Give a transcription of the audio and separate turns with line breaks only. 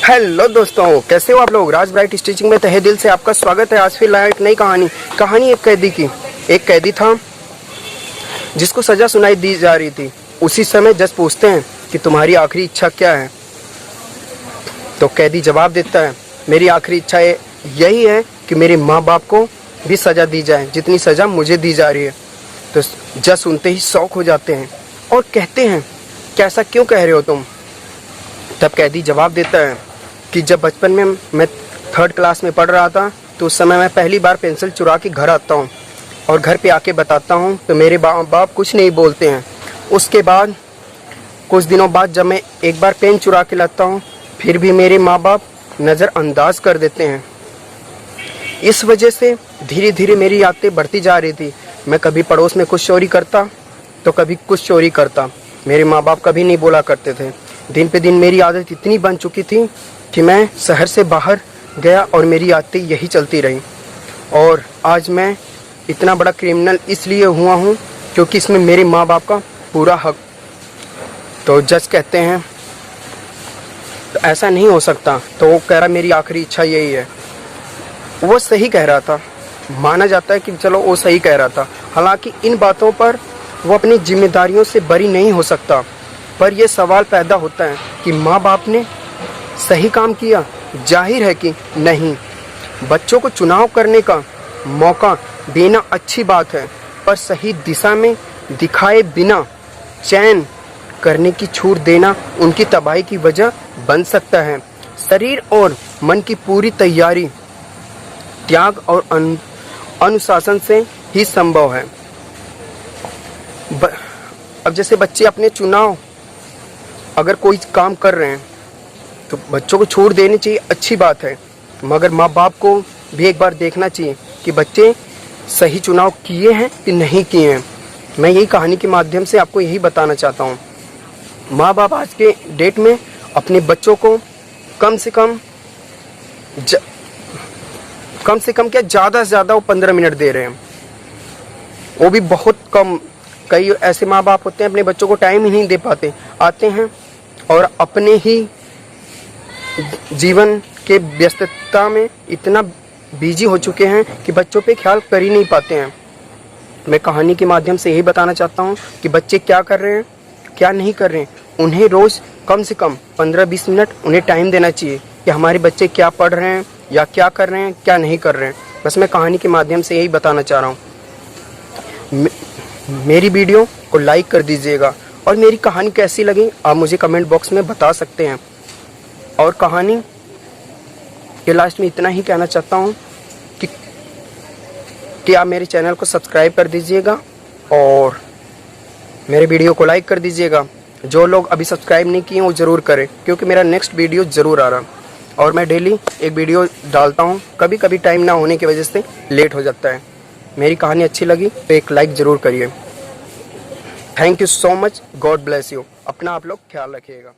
Hello दोस्तों, कैसे हो आप लोग। राज ब्राइट स्टिचिंग में तहे दिल से आपका स्वागत है। आज फिर लाया एक नई कहानी एक कैदी की। एक कैदी था जिसको सजा सुनाई दी जा रही थी। उसी समय जज पूछते हैं कि तुम्हारी आखिरी इच्छा क्या है। तो कैदी जवाब देता है, मेरी आखिरी इच्छा यही है कि मेरे माँ बाप को भी सजा दी जाए जितनी सजा मुझे दी जा रही है। तो जज सुनते ही शौक हो जाते हैं और कहते हैं कि ऐसा क्यों कह रहे हो तुम। तब कैदी जवाब देता है कि जब बचपन में मैं 3rd क्लास में पढ़ रहा था तो उस समय मैं पहली बार पेंसिल चुरा के घर आता हूँ और घर पे आके बताता हूँ तो मेरे बाप कुछ नहीं बोलते हैं। उसके बाद कुछ दिनों बाद जब मैं एक बार पेन चुरा के लाता हूँ फिर भी मेरे माँ बाप नज़रअंदाज कर देते हैं। इस वजह से धीरे धीरे मेरी आदतें बढ़ती जा रही थी। मैं कभी पड़ोस में कुछ चोरी करता तो कभी कुछ चोरी करता। मेरे माँ बाप कभी नहीं बोला करते थे। दिन पे दिन मेरी आदत इतनी बन चुकी थी कि मैं शहर से बाहर गया और मेरी आदतें यही चलती रही। और आज मैं इतना बड़ा क्रिमिनल इसलिए हुआ हूँ क्योंकि इसमें मेरे माँ बाप का पूरा हक। तो जज कहते हैं तो ऐसा नहीं हो सकता। तो वो कह रहा मेरी आखिरी इच्छा यही है। वो सही कह रहा था, माना जाता है कि चलो वो सही कह रहा था। हालांकि इन बातों पर वो अपनी जिम्मेदारियों से बरी नहीं हो सकता। पर यह सवाल पैदा होता है कि माँ बाप ने सही काम किया। जाहिर है कि नहीं। बच्चों को चुनाव करने का मौका देना अच्छी बात है, पर सही दिशा में दिखाए बिना चयन करने की छूट देना उनकी तबाही की वजह बन सकता है। शरीर और मन की पूरी तैयारी त्याग और अनुशासन से ही संभव है। अब जैसे बच्चे अपने चुनाव अगर कोई काम कर रहे हैं तो बच्चों को छूट देनी चाहिए, अच्छी बात है। मगर माँ बाप को भी एक बार देखना चाहिए कि बच्चे सही चुनाव किए हैं कि नहीं किए हैं। मैं यही कहानी के माध्यम से आपको यही बताना चाहता हूँ। माँ बाप आज के डेट में अपने बच्चों को कम से कम क्या ज़्यादा से ज़्यादा वो 15 मिनट दे रहे हैं, वो भी बहुत कम। कई ऐसे माँ बाप होते हैं अपने बच्चों को टाइम ही नहीं दे पाते। आते हैं और अपने ही जीवन के व्यस्तता में इतना बिजी हो चुके हैं कि बच्चों पे ख्याल कर ही नहीं पाते हैं। मैं कहानी के माध्यम से यही बताना चाहता हूँ कि बच्चे क्या कर रहे हैं क्या नहीं कर रहे हैं। उन्हें रोज़ कम से कम 15-20 मिनट उन्हें टाइम देना चाहिए कि हमारे बच्चे क्या पढ़ रहे हैं या क्या कर रहे हैं क्या नहीं कर रहे हैं। बस मैं कहानी के माध्यम से यही बताना चाह रहा हूँ। मेरी वीडियो को लाइक कर दीजिएगा और मेरी कहानी कैसी लगी आप मुझे कमेंट बॉक्स में बता सकते हैं। और कहानी के लास्ट में इतना ही कहना चाहता हूँ कि आप मेरे चैनल को सब्सक्राइब कर दीजिएगा और मेरे वीडियो को लाइक कर दीजिएगा। जो लोग अभी सब्सक्राइब नहीं किए वो ज़रूर करें क्योंकि मेरा नेक्स्ट वीडियो ज़रूर आ रहा और मैं डेली एक वीडियो डालता हूँ। कभी कभी टाइम ना होने की वजह से लेट हो जाता है। मेरी कहानी अच्छी लगी तो एक लाइक ज़रूर करिए। Thank you so much. God bless you. अपना आप लोग ख्याल रखिएगा।